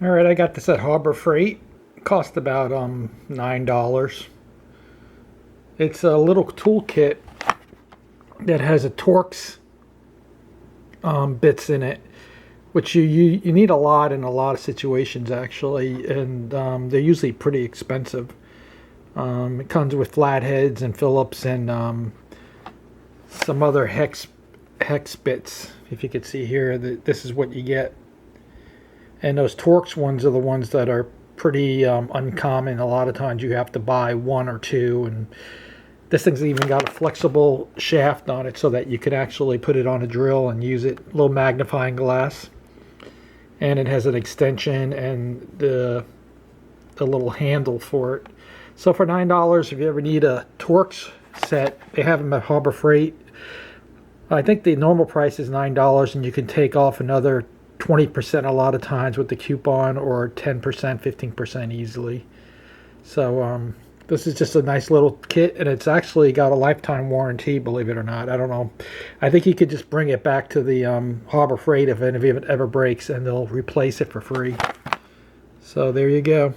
All right, I got this at Harbor Freight. Cost about $9. It's a little toolkit that has a Torx bits in it, which you need a lot in a lot of situations actually, and they're usually pretty expensive. It comes with flatheads and Phillips and some other hex bits. If you could see here, this is what you get. And those Torx ones are the ones that are pretty uncommon. A lot of times you have to buy one or two, and this thing's even got a flexible shaft on it so that you could actually put it on a drill and use it. A little magnifying glass, and it has an extension and the little handle for it. So for $9, if you ever need a Torx set, they have them at Harbor Freight. I think the normal price is $9, and you can take off another 20% a lot of times with the coupon, or 10%, 15% easily. So this is just a nice little kit, and it's actually got a lifetime warranty, believe it or not. I don't know. I think you could just bring it back to the Harbor Freight if it ever breaks, and they'll replace it for free. So there you go.